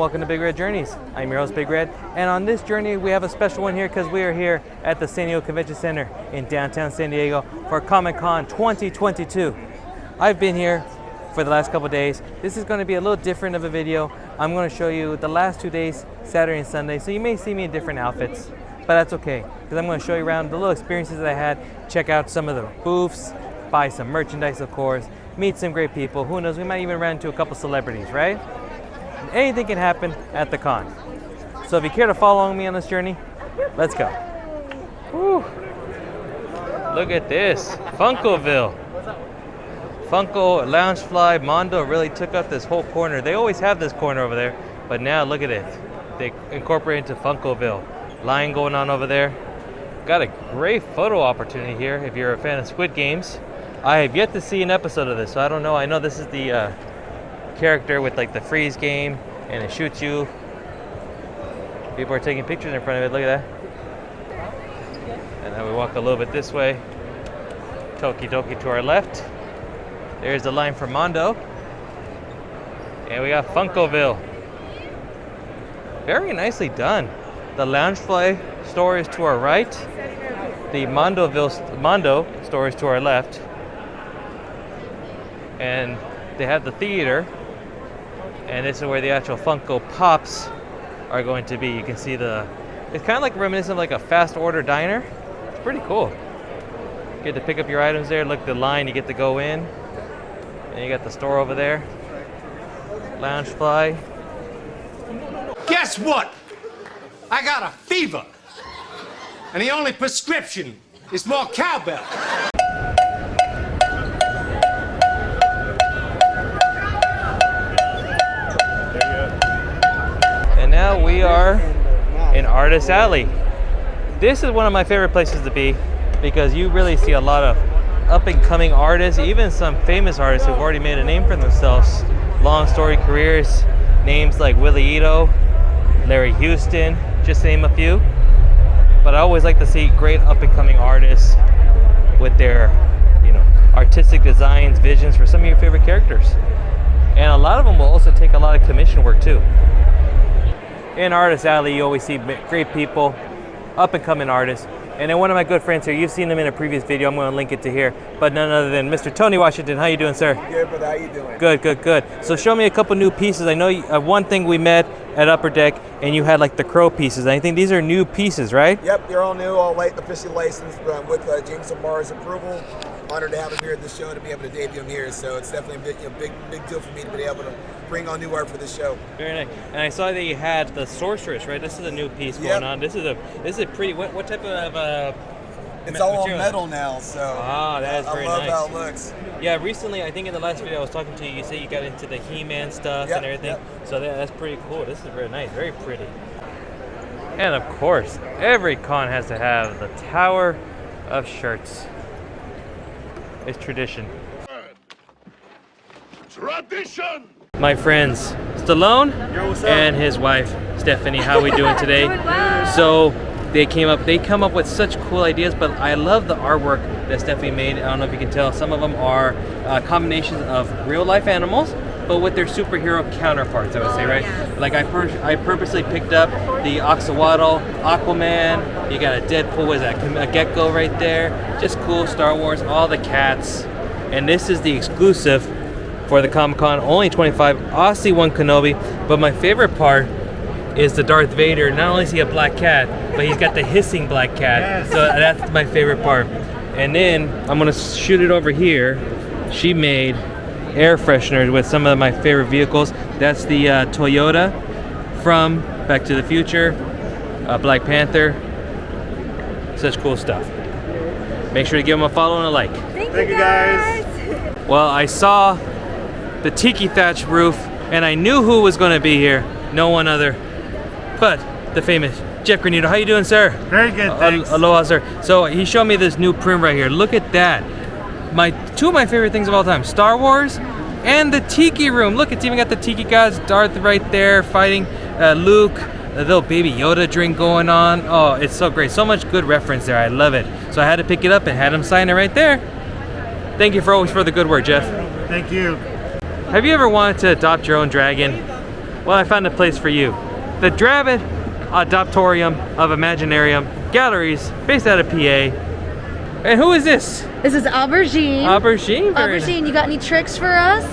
welcome to Big Red Journeys. I'm your host, Big Red, and on this journey we have a special one here because we are here at the San Diego Convention Center in downtown San Diego for Comiccon 2022. I've been here for the last couple days. This is going to be a little different of a video. I'm going to show you the last 2 days, Saturday and Sunday, so you may see me in different outfits, but that's okay because I'm going to show you around the little experiences that I had, check out some of the booths, buy some merchandise of course, meet some great people. Who knows, we might even run into a couple celebrities, right? Anything can happen at the con. So if you care to follow me on this journey, let's go. Whew. Look at this, Funkoville. Funko, Loungefly, Mondo really took up this whole corner. They always have this corner over there, but now look at it. They incorporate into Funkoville. Line going on over there. Got a great photo opportunity here if you're a fan of Squid Games. I have yet to see an episode of this, so I don't know. I know this is the character with like the freeze game and it shoots you. People are taking pictures in front of it. Look at that. And then we walk a little bit this way. Tokidoki to our left. There's the line for Mondo. And we got Funkoville. Very nicely done. The Loungefly store is to our right. The Mondo store is to our left. And they have the theater. And this is where the actual Funko Pops are going to be. You can see it's kind of like reminiscent of like a fast order diner. It's pretty cool. You get to pick up your items there. Look, the line, you get to go in. And you got the store over there. Loungefly. Guess what? I got a fever. And the only prescription is more cowbell. And now we are in Artist Alley. This is one of my favorite places to be because you really see a lot of up-and-coming artists, even some famous artists who've already made a name for themselves. Long story careers, names like Willie Ito, Larry Houston, just to name a few. But I always like to see great up-and-coming artists with their, artistic designs, visions for some of your favorite characters. And a lot of them will also take a lot of commission work too. In Artist Alley, you always see great people, up-and-coming artists. And then one of my good friends here, you've seen him in a previous video, I'm going to link it to here, but none other than Mr. Tony Washington. How you doing, sir? Good, brother. How you doing? Good, good, good. So show me a couple new pieces. I know one thing we met at Upper Deck, and you had like the crow pieces. I think these are new pieces, right? Yep, they're all new, all officially licensed with James Barr's approval. Honored to have him here at the show, to be able to debut him here. So it's definitely a big deal for me to be able to bring on new art for this show. Very nice. And I saw that you had the sorceress, right? This is a new piece going on. This is a pretty. What type of It's all on metal now, so that is very nice. I love how it looks. Yeah, recently, I think in the last video I was talking to you, you said you got into the He-Man stuff and everything. Yep. So that's pretty cool. This is very nice, very pretty. And of course, every con has to have the Tower of Shirts. It's tradition. Tradition! My friends, Stallone and his wife, Stephanie, how are we doing today? Doing well. So, they come up with such cool ideas, but I love the artwork that Stephanie made. I don't know if you can tell, some of them are combinations of real life animals, but with their superhero counterparts, I would say, right? Yes. Like I purposely picked up the Axolotl, Aquaman, you got a Deadpool, what is that, a gecko right there, just cool, Star Wars, all the cats. And this is the exclusive for the Comic-Con, only 25, Aussie one Kenobi, but my favorite part is the Darth Vader. Not only is he a black cat, but he's got the hissing black cat. Yes. So that's my favorite part. And then I'm gonna shoot it over here. She made air fresheners with some of my favorite vehicles. That's the Toyota from Back to the Future, Black Panther. Such cool stuff. Make sure to give them a follow and a like. Thank you guys. Well, I saw the tiki thatch roof and I knew who was gonna be here. No one other but the famous Jeffgranito. How you doing, sir? Very good, thanks. Aloha, sir. So he showed me this new print right here. Look at that. Two of my favorite things of all time, Star Wars and the Tiki Room. Look, it's even got the Tiki gods, Darth right there fighting Luke, the little baby Yoda drink going on. Oh, it's so great. So much good reference there. I love it. So I had to pick it up and had him sign it right there. Thank you always for the good work, Jeff. Thank you. Have you ever wanted to adopt your own dragon? Well, I found a place for you. The Drabbit Adoptorium of Imaginarium Galleries, based out of PA. And who is this? This is Aubergine. Aubergine? Aubergine, you got any tricks for us?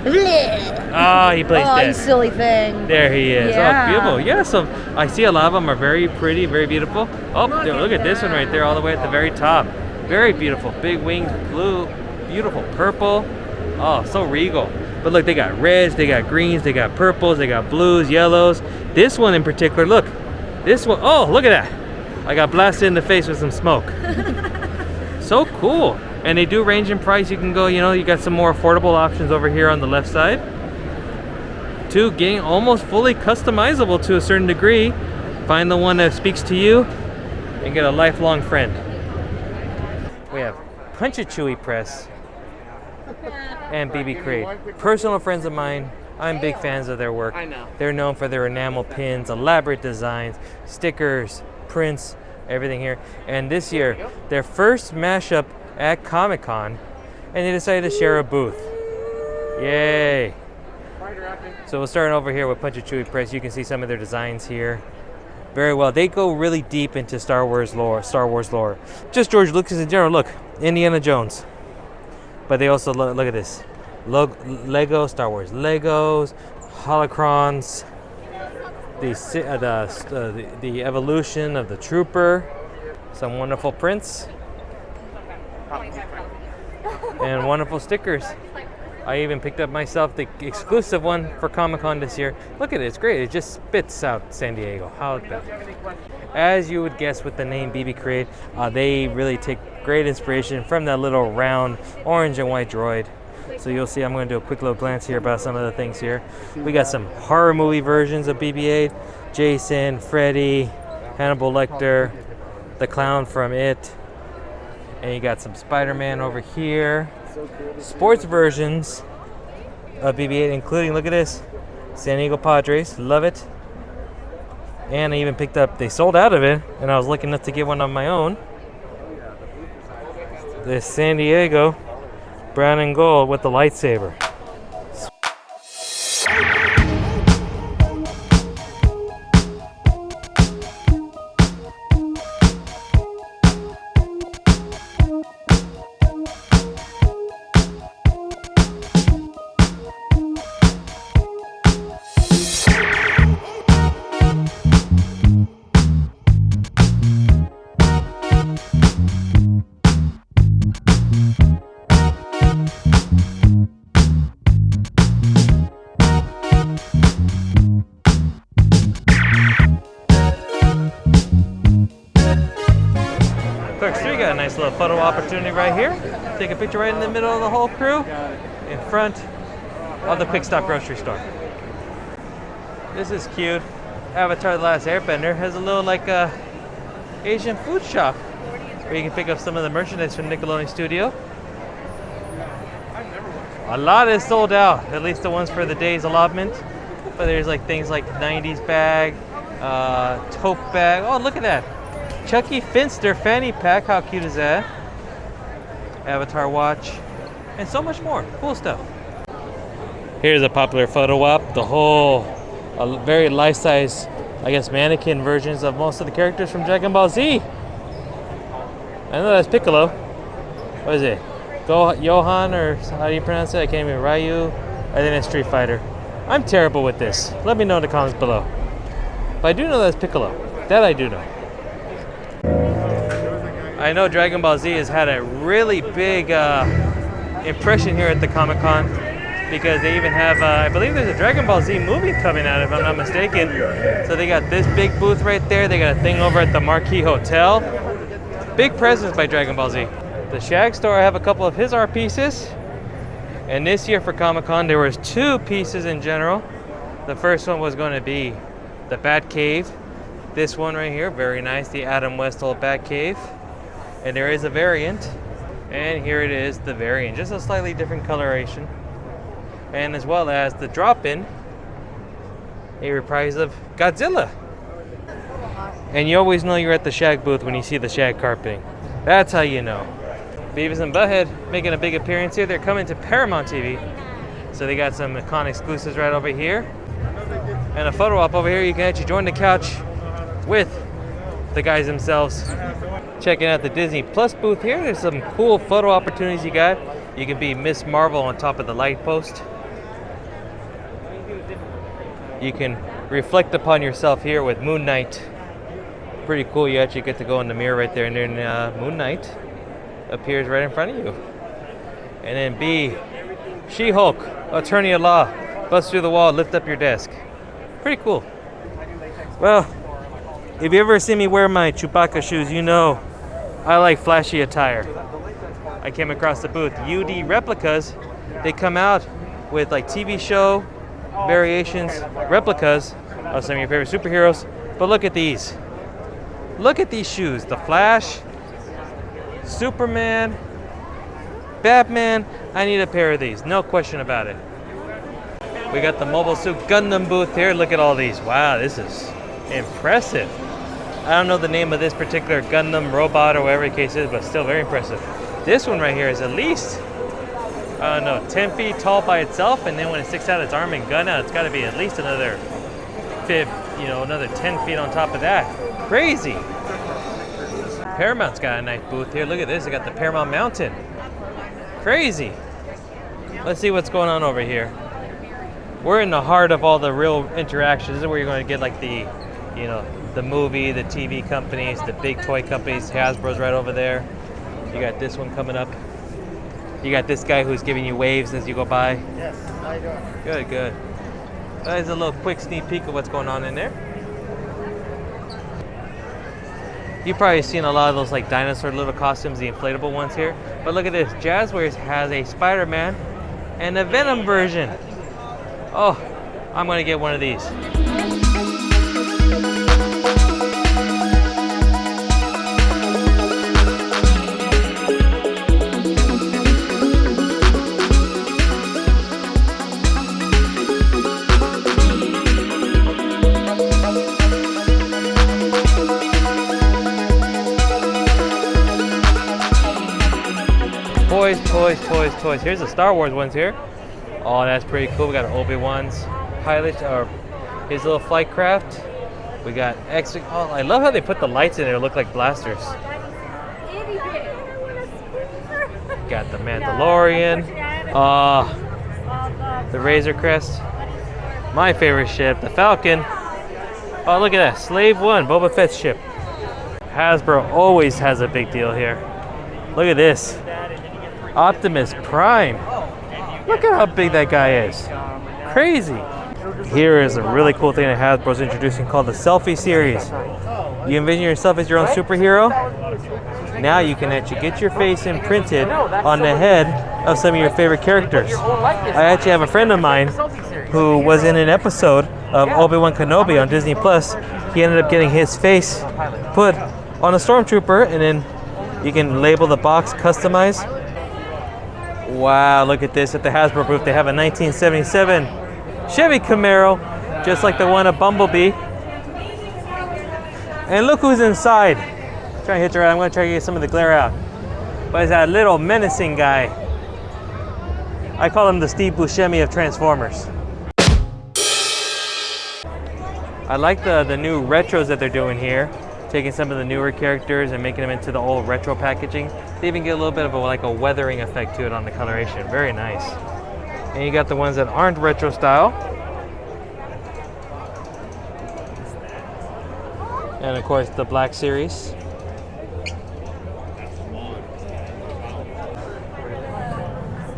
Oh, he plays Oh, dead. you silly thing. There he is. Yeah. Oh, beautiful. Yeah, so I see a lot of them are very pretty, very beautiful. Oh, look at this one right there, all the way at the very top. Very beautiful. Big wings, blue, beautiful purple. Oh, so regal. But look, they got reds, they got greens, they got purples, they got blues, yellows. This one in particular, look. This one, oh, look at that. I got blasted in the face with some smoke. So cool. And they do range in price. You can go, you know, you got some more affordable options over here on the left side. To getting almost fully customizable to a certain degree. Find the one that speaks to you and get a lifelong friend. We have punchitchewiepress and BB Crate. Personal friends of mine. I'm big fans of their work. I know. They're known for their enamel pins, elaborate designs, stickers, prints, everything here. And this year, their first mashup at Comiccon, and they decided to share a booth. Yay! So we'll start over here with punchitchewiepress. You can see some of their designs here. Very well. They go really deep into Star Wars lore. Just George Lucas in general. Look, Indiana Jones. But they also look at this. Lego Star Wars Legos, holocrons, the evolution of the trooper, some wonderful prints, and wonderful stickers. I even picked up myself the exclusive one for Comic-Con this year. Look at it, it's great. It just spits out San Diego. How about that? As you would guess with the name BB Crate, they really take great inspiration from that little round orange and white droid. So you'll see, I'm going to do a quick little glance here about some of the things here. We got some horror movie versions of BB-8. Jason, Freddy, Hannibal Lecter, the clown from It. And you got some Spider-Man over here. Sports versions of BB-8, including, look at this, San Diego Padres, love it. And I even picked up, they sold out of it, and I was lucky enough to get one of my own. This San Diego brown and gold with the lightsaber. Got a nice little photo opportunity right here. Take a picture right in the middle of the whole crew in front of the Quick Stop grocery store. This is cute. Avatar The Last Airbender has a little like Asian food shop where you can pick up some of the merchandise from Nickelodeon Studio. A lot is sold out, at least the ones for the day's allotment. But there's like things like 90s bag, taupe bag. Oh, look at that. Chucky Finster fanny pack, how cute is that? Avatar watch, and so much more cool stuff. Here's a popular photo op, the whole very life-size, I guess, mannequin versions of most of the characters from Dragon Ball Z. I know that's Piccolo. What is it? Johan, or how do you pronounce it? I can't even. Ryu. I think it's Street Fighter. I'm terrible with this. Let me know in the comments below. But I do know that's Piccolo. That I do know. I know Dragon Ball Z has had a really big impression here at the Comic-Con because they even have, I believe there's a Dragon Ball Z movie coming out if I'm not mistaken. So they got this big booth right there. They got a thing over at the Marquee Hotel. Big presence by Dragon Ball Z. The Shag store, I have a couple of his art pieces. And this year for Comic-Con, there was 2 pieces in general. The first one was going to be the Bat Cave. This one right here, very nice, the Adam Westall Bat Cave. And there is a variant, and here it is, the variant, just a slightly different coloration. And as well as the drop-in, a reprise of Godzilla. And you always know you're at the Shag booth when you see the Shag carpeting. That's how you know. Beavis and Butthead making a big appearance here. They're coming to Paramount TV. So they got some con exclusives right over here. And a photo op over here, you can actually join the couch with the guys themselves. Checking out the Disney Plus booth here. There's some cool photo opportunities you got. You can be Miss Marvel on top of the light post. You can reflect upon yourself here with Moon Knight. Pretty cool. You actually get to go in the mirror right there, and then Moon Knight appears right in front of you. And then B, She-Hulk, attorney at law, bust through the wall, lift up your desk. Pretty cool. Well, if you ever see me wear my Chewbacca shoes, you know I like flashy attire. I came across the booth, UD Replicas. They come out with like TV show variations, replicas of some of your favorite superheroes. But look at these. Look at these shoes. The Flash, Superman, Batman. I need a pair of these, no question about it. We got the Mobile Suit Gundam booth here. Look at all these. Wow, this is impressive. I don't know the name of this particular Gundam robot or whatever the case is, but still very impressive. This one right here is at least, I don't know, 10 feet tall by itself, and then when it sticks out its arm and gun out, it's got to be at least another 10 feet on top of that. Crazy. Paramount's got a nice booth here. Look at this. They got the Paramount Mountain. Crazy. Let's see what's going on over here. We're in the heart of all the real interactions. This is where you're going to get like the, the movie, the TV companies, the big toy companies. Hasbro's right over there. You got this one coming up. You got this guy who's giving you waves as you go by. Yes, how you doing? Good, good. There's a little quick sneak peek of what's going on in there. You've probably seen a lot of those like dinosaur little costumes, the inflatable ones here. But look at this. Jazzwares has a Spider-Man and a Venom version. Oh, I'm gonna get one of these. Toys. Here's the Star Wars ones here. Oh, that's pretty cool. We got Obi-Wan's pilot, or his little flight craft. We got X-Wing. Oh, I love how they put the lights in there to look like blasters. Got the Mandalorian. The Razor Crest. My favorite ship, the Falcon. Oh, look at that. Slave One, Boba Fett's ship. Hasbro always has a big deal here. Look at this. Optimus Prime. Look at how big that guy is. Crazy. Here is a really cool thing that Hasbro's introducing called the Selfie Series. You envision yourself as your own superhero. Now you can actually get your face imprinted on the head of some of your favorite characters. I actually have a friend of mine who was in an episode of Obi-Wan Kenobi on Disney Plus. He ended up getting his face put on a stormtrooper, and then you can label the box, customize. Wow, look at this at the Hasbro booth. They have a 1977 Chevy Camaro, just like the one at Bumblebee. And look who's inside. I'm trying to hit you right. I'm going to try to get some of the glare out. But it's that little menacing guy. I call him the Steve Buscemi of Transformers. I like the new retros that they're doing here. Taking some of the newer characters and making them into the old retro packaging. They even get a little bit of a weathering effect to it on the coloration. Very nice. And you got the ones that aren't retro style. And of course the Black Series.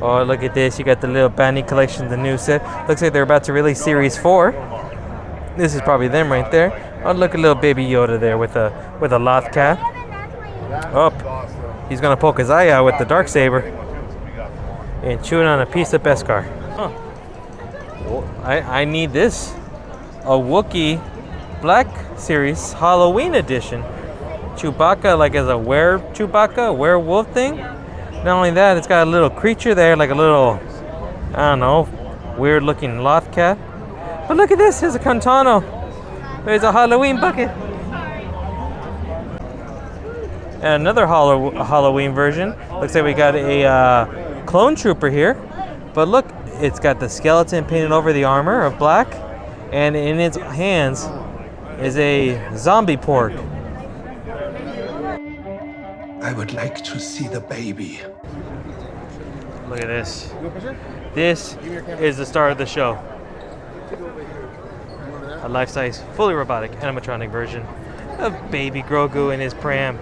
Oh, look at this. You got the little Bandy collection, the new set. Looks like they're about to release Series 4. This is probably them right there. Oh, look at little baby Yoda there with a loth cat. Oh, he's gonna poke his eye out with the Darksaber and chewing on a piece of Beskar. Huh. Well, I need this. A Wookiee Black Series Halloween edition. Chewbacca, like as a Chewbacca, werewolf thing. Not only that, it's got a little creature there, like a little, I don't know, weird looking loth cat. But look at this, here's a Cantano. There's a Halloween bucket. And another Halloween version. Looks like we got a clone trooper here. But look, it's got the skeleton painted over the armor of black. and in its hands is a zombie pork. I would like to see the baby. Look at this. This is the star of the show. A life-size, fully robotic animatronic version of baby Grogu in his pram.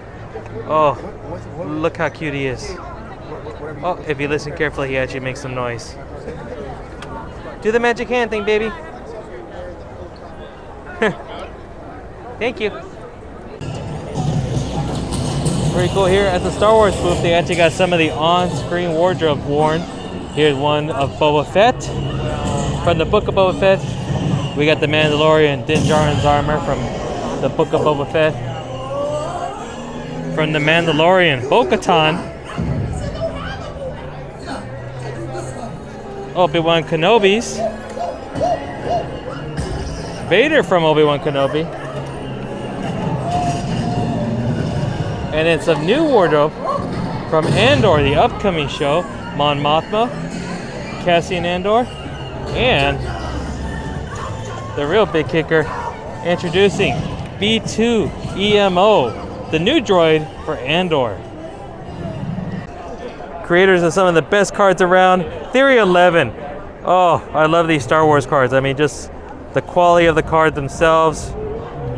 Oh, look how cute he is. Oh, if you listen carefully, he actually makes some noise. Do the magic hand thing, baby. Thank you. Pretty cool here at the Star Wars booth. They actually got some of the on-screen wardrobe worn. Here's one of Boba Fett. From the Book of Boba Fett, we got the Mandalorian Din Djarin's armor from the Book of Boba Fett. From the Mandalorian, Bo-Katan. Obi-Wan Kenobi's. Vader from Obi-Wan Kenobi. And then some new wardrobe from Andor, the upcoming show. Mon Mothma, Cassian Andor, and the real big kicker, introducing B2 EMO, the new droid for Andor. Creators of some of the best cards around, Theory 11. Oh, I love these Star Wars cards. I mean, just the quality of the cards themselves.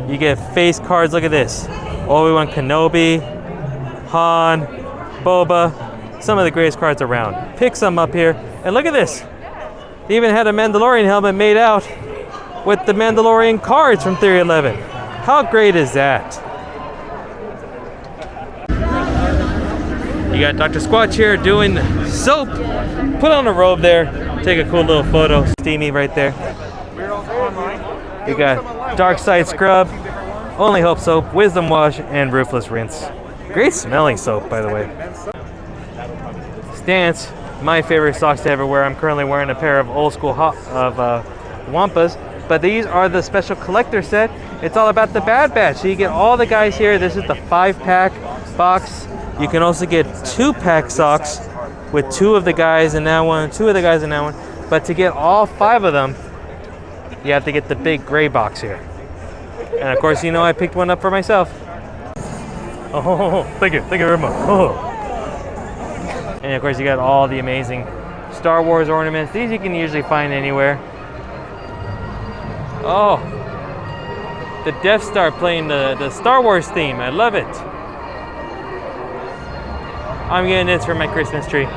You get face cards, look at this. Obi-Wan Kenobi, Han, Boba, some of the greatest cards around. Pick some up here, and look at this. They even had a Mandalorian helmet made out with the Mandalorian cards from Theory 11. How great is that? You got Dr. Squatch here doing soap. Put on a robe there, take a cool little photo. Steamy right there. You got Dark Side Scrub, Only Hope Soap, Wisdom Wash, and Ruthless Rinse. Great smelling soap, by the way. Stance, my favorite socks to ever wear. I'm currently wearing a pair of old school Wampas, but these are the special collector set. It's all about the Bad Batch. So you get all the guys here. This is the 5-pack box. You can also get 2-pack socks with 2 of the guys in that one, 2 of the guys in that one. But to get all 5 of them, you have to get the big gray box here. And of course, you know I picked one up for myself. Oh, thank you very much. Oh. And of course, you got all the amazing Star Wars ornaments. These you can usually find anywhere. Oh, the Death Star playing the Star Wars theme. I love it. I'm getting this for my Christmas tree.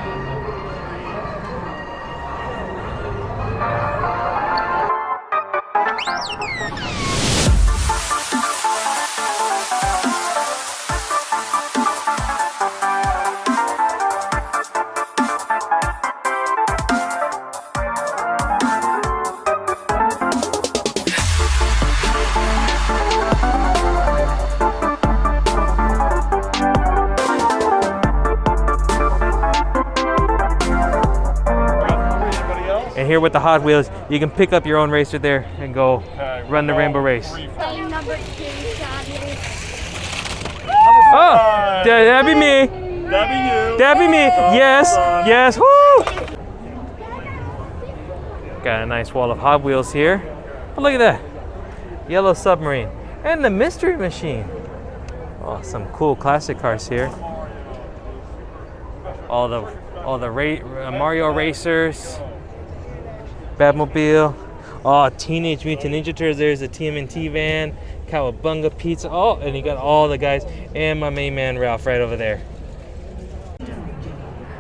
And here with the Hot Wheels, you can pick up your own racer there and go run the rainbow race. Number 2, Oh, that'd be me. That'd be you. That'd be me. Yes, yes. Woo! Got a nice wall of Hot Wheels here. But look at that. Yellow Submarine and the Mystery Machine. Oh, some cool classic cars here. All the Mario racers. Batmobile. Oh, Teenage Mutant Ninja Turtles. There's a TMNT van. Cowabunga Pizza. Oh, and you got all the guys. And my main man, Ralph, right over there.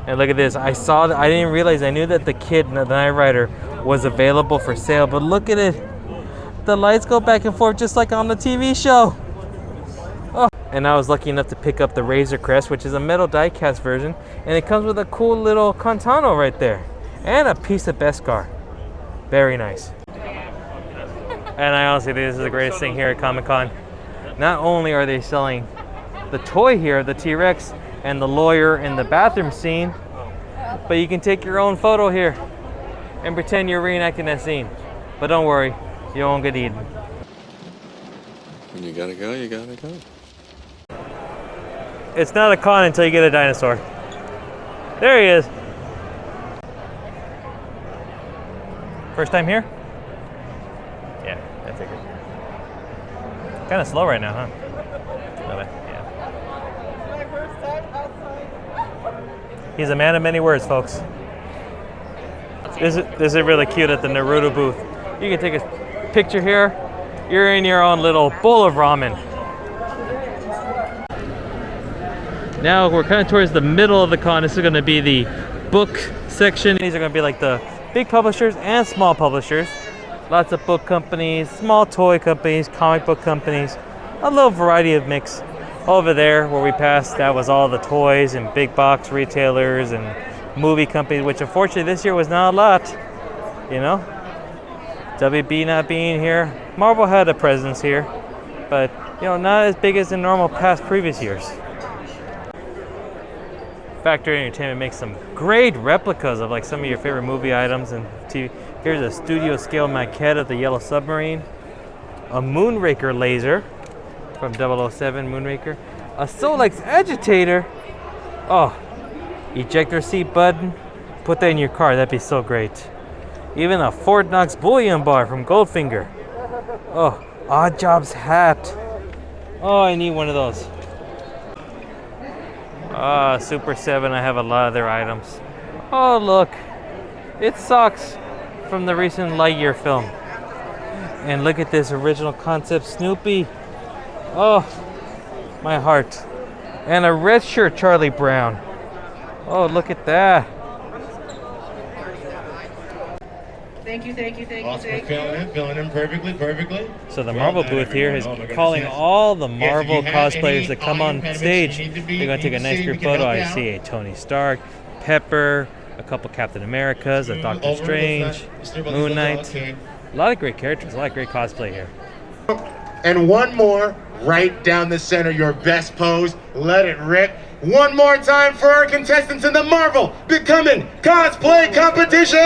And look at this. I saw that. I didn't realize. I knew that the Kid, the Knight Rider, was available for sale. But look at it. The lights go back and forth just like on the TV show. Oh. And I was lucky enough to pick up the Razor Crest, which is a metal die-cast version. And it comes with a cool little Contano right there. And a piece of Beskar. Very nice. And I honestly think this is the greatest thing here at Comic-Con. Not only are they selling the toy here, the T-Rex, and the lawyer in the bathroom scene, but you can take your own photo here and pretend you're reenacting that scene. But don't worry, you won't get eaten. When you gotta go, you gotta go. It's not a con until you get a dinosaur. There he is. First time here? Yeah. Kind of slow right now, huh? Yeah. He's a man of many words, folks. This is really cute at the Naruto booth. You can take a picture here. You're in your own little bowl of ramen. Now we're kind of towards the middle of the con. This is going to be the book section. These are going to be like the big publishers and small publishers. Lots of book companies, small toy companies, comic book companies, a little variety of mix. Over there where we passed, that was all the toys and big box retailers and movie companies, which unfortunately this year was not a lot, you know. WB not being here. Marvel had a presence here, but you know, not as big as in normal past previous years. Factory Entertainment makes some great replicas of like some of your favorite movie items and TV. Here's a studio scale maquette of the Yellow Submarine, a Moonraker laser from 007 Moonraker, a Solex agitator. Oh, ejector seat button. Put that in your car. That'd be so great. Even a Fort Knox bullion bar from Goldfinger. Oh, Odd Jobs hat. Oh, I need one of those. Ah, Super 7. I have a lot of their items. Oh, look. It's socks from the recent Lightyear film. And look at this original concept Snoopy. Oh, my heart. And a red shirt Charlie Brown. Oh, look at that. Thank you. Filling in perfectly. So the Marvel booth here is calling all the Marvel cosplayers that come on stage. They're going to take a nice group photo. I see a Tony Stark, Pepper, a couple Captain Americas, a Doctor Strange, Moon Knight. A lot of great characters, a lot of great cosplay here. And one more, right down the center, your best pose. Let it rip. One more time for our contestants in the Marvel Becoming Cosplay Competition!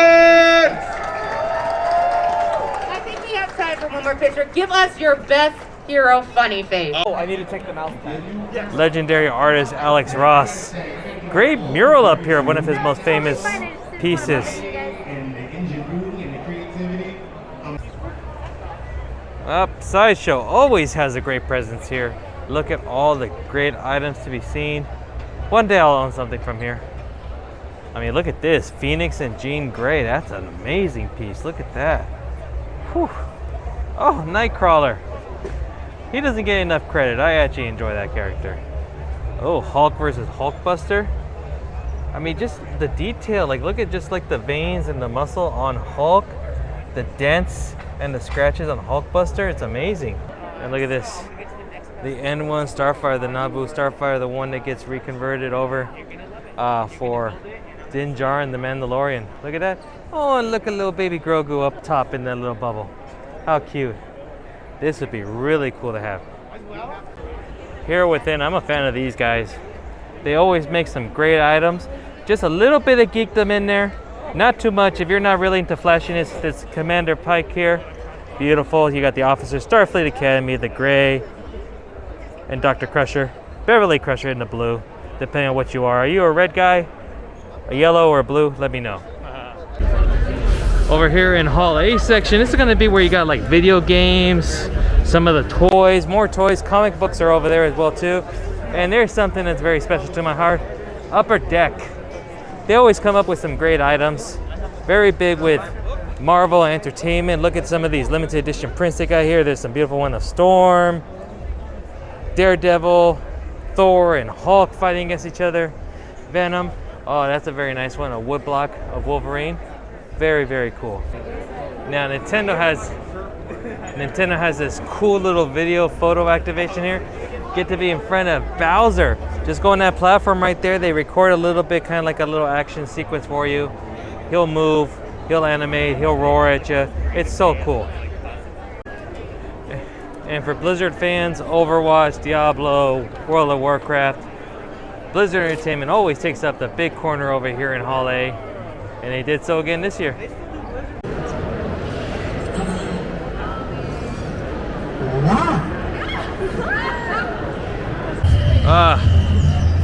I think we have time for one more picture. Give us your best hero funny face. Oh, I need to take the mouse pad. Yes. Legendary artist Alex Ross. Great mural up here of one of his most famous pieces. Sideshow always has a great presence here. Look at all the great items to be seen. One day I'll own something from here. I mean, look at this. Phoenix and Jean Grey. That's an amazing piece. Look at that. Whew. Oh, Nightcrawler. He doesn't get enough credit. I actually enjoy that character. Oh, Hulk versus Hulkbuster. I mean, just the detail. Like, look at just like the veins and the muscle on Hulk. The dents and the scratches on Hulkbuster. It's amazing. And look at this. The N1 Starfire, the Naboo Starfire, the one that gets reconverted over for Din Djarin, the Mandalorian. Look at that. Oh, and look at little baby Grogu up top in that little bubble. How cute. This would be really cool to have. Here within, I'm a fan of these guys. They always make some great items. Just a little bit of geekdom in there. Not too much. If you're not really into flashiness, it's Commander Pike here. Beautiful. You got the Officer Starfleet Academy, the gray, and Dr. Crusher. Beverly Crusher in the blue, depending on what you are. Are you a red guy, a yellow, or a blue? Let me know. Over here in Hall A section, this is going to be where you got like video games, some of the toys, more toys. Comic books are over there as well too. And there's something that's very special to my heart. Upper Deck. They always come up with some great items. Very big with Marvel Entertainment. Look at some of these limited edition prints they got here. There's some beautiful one of Storm, Daredevil, Thor, and Hulk fighting against each other. Venom. Oh, that's a very nice one. A woodblock of Wolverine. Very, very cool. Now Nintendo has this cool little video photo activation here. Get to be in front of Bowser. Just go on that platform right there. They record a little bit, kind of like a little action sequence for you. He'll move, he'll animate, he'll roar at you. It's so cool. And for Blizzard fans, Overwatch, Diablo, World of Warcraft, Blizzard Entertainment always takes up the big corner over here in Hall A. And they did so again this year.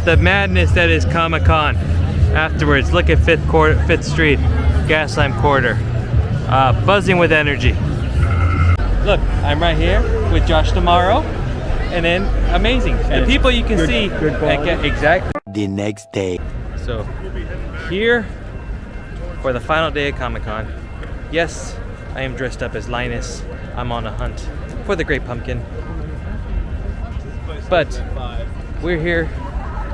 The madness that is Comic-Con. Afterwards, look at 5th Street, Gaslamp Quarter. Buzzing with energy. Look, I'm right here with Josh tomorrow, and then amazing. The people you can see. Exactly. The next day. So here for the final day of Comic-Con. Yes, I am dressed up as Linus. I'm on a hunt for the Great Pumpkin. But we're here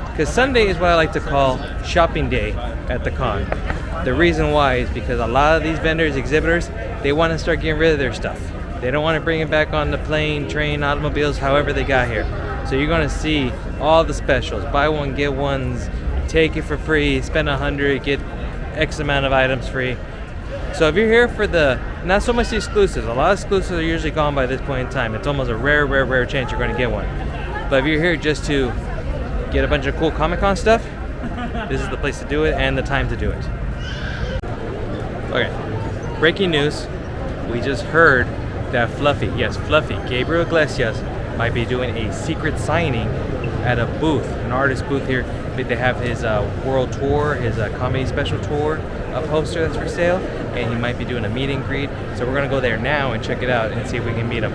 because Sunday is what I like to call shopping day at the con. The reason why is because a lot of these vendors, exhibitors, they want to start getting rid of their stuff. They don't want to bring it back on the plane, train, automobiles, however they got here. So you're going to see all the specials. Buy one, get ones, take it for free, spend $100, get X amount of items free. So if you're here for the, not so much the exclusives, a lot of exclusives are usually gone by this point in time. It's almost a rare chance you're going to get one. But if you're here just to get a bunch of cool Comic-Con stuff, this is the place to do it and the time to do it. Okay, breaking news. We just heard that Fluffy, yes, Fluffy, Gabriel Iglesias might be doing a secret signing at a booth, an artist booth here. They have his world tour, his comedy special tour, a poster that's for sale, and he might be doing a meet and greet. So we're gonna go there now and check it out and see if we can meet him.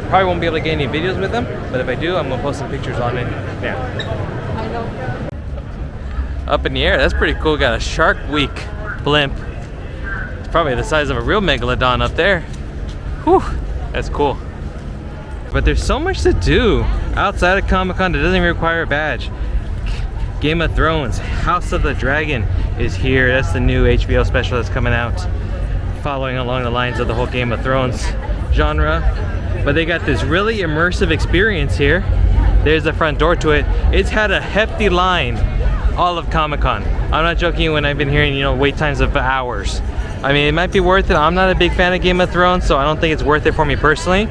Probably won't be able to get any videos with him, but if I do, I'm gonna post some pictures on it now. Up in the air, that's pretty cool. Got a Shark Week blimp. It's probably the size of a real megalodon up there. Whew, that's cool. But there's so much to do outside of Comic-Con that doesn't even require a badge. Game of Thrones, House of the Dragon is here. That's the new HBO special that's coming out, following along the lines of the whole Game of Thrones genre. But they got this really immersive experience here. There's the front door to it. It's had a hefty line all of Comic-Con. I'm not joking when I've been hearing, you know, wait times of hours. I mean, it might be worth it. I'm not a big fan of Game of Thrones, so I don't think it's worth it for me personally.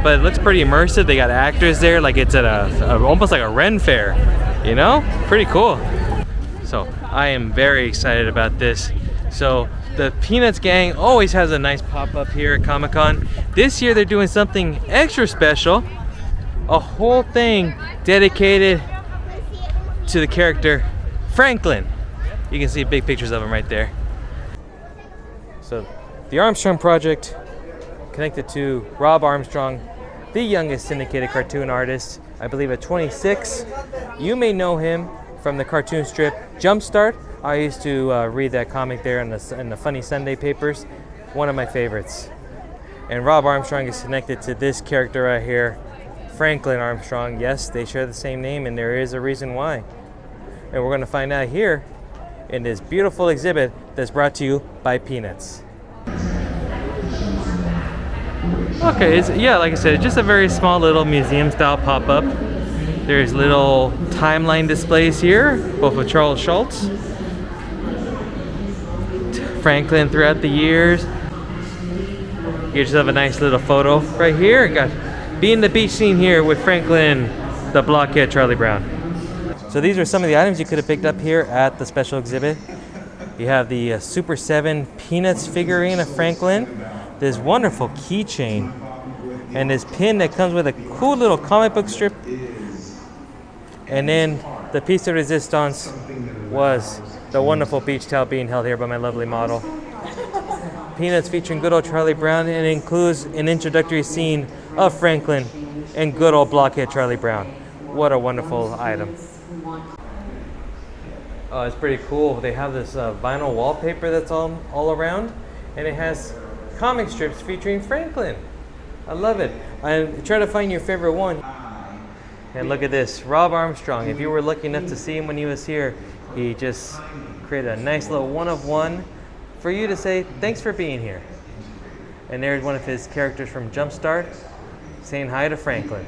But it looks pretty immersive. They got actors there, like it's at almost like a Ren fair, you know? Pretty cool. So I am very excited about this. So the Peanuts gang always has a nice pop-up here at Comic-Con. This year they're doing something extra special. A whole thing dedicated to the character Franklin. You can see big pictures of him right there. So the Armstrong Project, connected to Rob Armstrong, the youngest syndicated cartoon artist, I believe at 26. You may know him from the cartoon strip Jumpstart. I used to read that comic there in the Funny Sunday papers. One of my favorites. And Rob Armstrong is connected to this character right here, Franklin Armstrong. Yes, they share the same name, and there is a reason why. And we're going to find out here in this beautiful exhibit that's brought to you by Peanuts. Okay, yeah, like I said, just a very small little museum-style pop-up. There's little timeline displays here, both of Charles Schultz, Franklin throughout the years. Get yourself a nice little photo right here. Got be in the beach scene here with Franklin, the blockhead Charlie Brown. So these are some of the items you could have picked up here at the special exhibit. You have the Super 7 Peanuts figurine of Franklin, this wonderful keychain, and this pin that comes with a cool little comic book strip. And then the piece de resistance was the wonderful beach towel being held here by my lovely model. Peanuts featuring good old Charlie Brown, and it includes an introductory scene of Franklin and good old blockhead Charlie Brown. What a wonderful item. Oh, it's pretty cool. They have this vinyl wallpaper that's all around, and it has comic strips featuring Franklin. I love it. I try to find your favorite one. And look at this, Rob Armstrong. If you were lucky enough to see him when he was here, he just created a nice little one-of-one for you to say, thanks for being here. And there's one of his characters from Jumpstart saying hi to Franklin.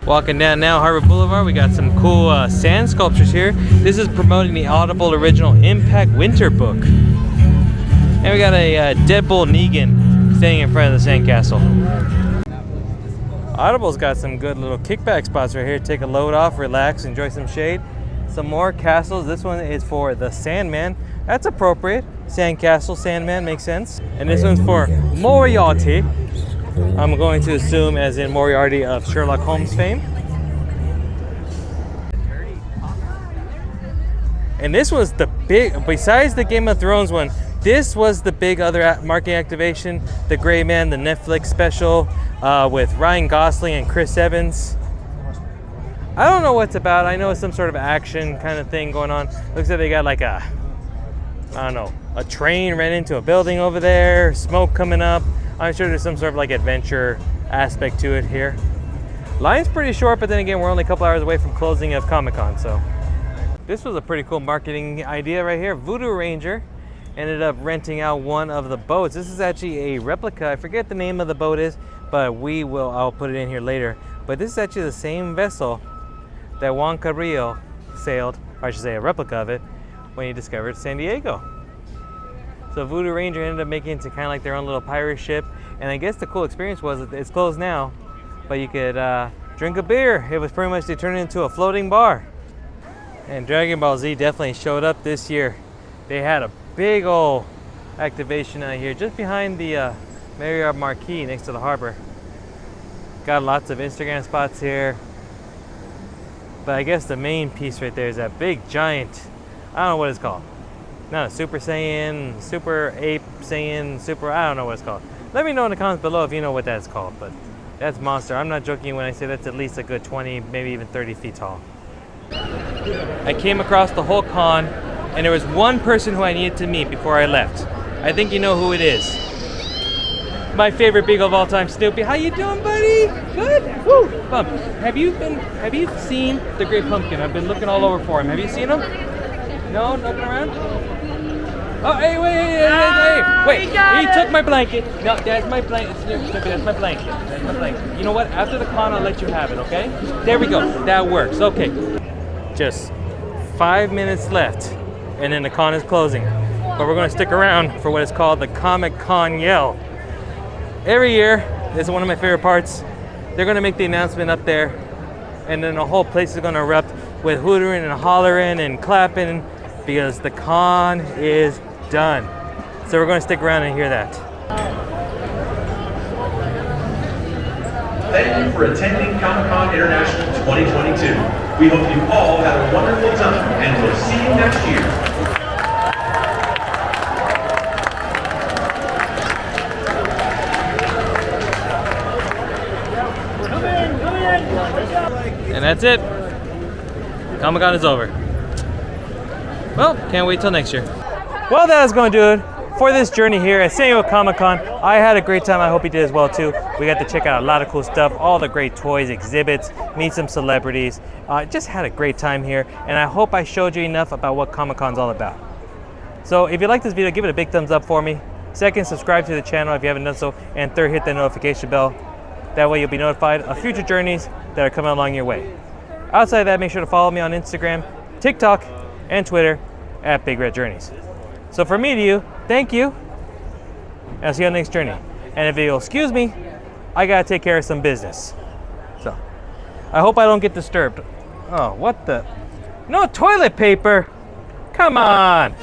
Walking down now Harvard Boulevard, we got some cool sand sculptures here. This is promoting the Audible Original Impact Winter book. And we got a Deadpool Negan standing in front of the sandcastle. Audible's got some good little kickback spots right here. Take a load off, relax, enjoy some shade. Some more castles. This one is for the Sandman. That's appropriate. Sandcastle, Sandman, makes sense. And this one's for Moriarty. I'm going to assume as in Moriarty of Sherlock Holmes fame. And this was the big, besides the Game of Thrones one, This was the big other marketing activation, the Gray Man, the Netflix special with Ryan Gosling and Chris Evans. I don't know what it's about. I know it's some sort of action kind of thing going on. Looks like they got like a, I don't know, a train ran into a building over there, smoke coming up. I'm sure there's some sort of like adventure aspect to it here. Line's pretty short, but then again, we're only a couple hours away from closing of Comic-Con, so. This was a pretty cool marketing idea right here. Voodoo Ranger ended up renting out one of the boats. This is actually a replica. I forget the name of the boat is, but I'll put it in here later. But this is actually the same vessel that Juan Carrillo sailed, or I should say a replica of it, when he discovered San Diego. So Voodoo Ranger ended up making it into kind of like their own little pirate ship. And I guess the cool experience was that it's closed now, but you could drink a beer. It was pretty much they turned it into a floating bar. And Dragon Ball Z definitely showed up this year. They had a big old activation out here just behind the Marriott Marquis next to the harbor. Got lots of Instagram spots here. But I guess the main piece right there is that big giant, I don't know what it's called. Not a Super Saiyan, Super Ape Saiyan, Super, I don't know what it's called. Let me know in the comments below if you know what that's called, but that's monster. I'm not joking when I say that's at least a good 20, maybe even 30 feet tall. I came across the whole con, and there was one person who I needed to meet before I left. I think you know who it is. My favorite beagle of all time, Snoopy. How you doing, buddy? Good? Woo! Bump. Have you seen the Great Pumpkin? I've been looking all over for him. Have you seen him? No? Nothing around? Oh, hey, wait. He took my blanket. No, that's my blanket. Snoopy, that's my blanket. That's my blanket. You know what? After the con, I'll let you have it, okay? There we go. That works. Okay. Just 5 minutes left, and then the con is closing. But we're going to stick around for what is called the Comic-Con Yell. Every year, this is one of my favorite parts. They're going to make the announcement up there, and then the whole place is going to erupt with hootering and hollering and clapping because the con is done. So we're going to stick around and hear that. Thank you for attending Comic-Con International 2022. We hope you all have a wonderful time, and we'll see you next year. And that's it. Comic-Con is over. Well, can't wait till next year. Well, that is going to do it for this journey here at San Diego Comic-Con. I had a great time. I hope you did as well too. We got to check out a lot of cool stuff, all the great toys, exhibits, meet some celebrities. Just had a great time here, and I hope I showed you enough about what Comic-Con's all about. So if you like this video, give it a big thumbs up for me. Second, subscribe to the channel if you haven't done so. And third, hit the notification bell. That way you'll be notified of future journeys that are coming along your way. Outside of that, make sure to follow me on Instagram, TikTok, and Twitter at Big Red Journeys. So from me to you, thank you, and I'll see you on the next journey. And if you'll excuse me, I gotta take care of some business. So, I hope I don't get disturbed. Oh, what the? No toilet paper? Come on!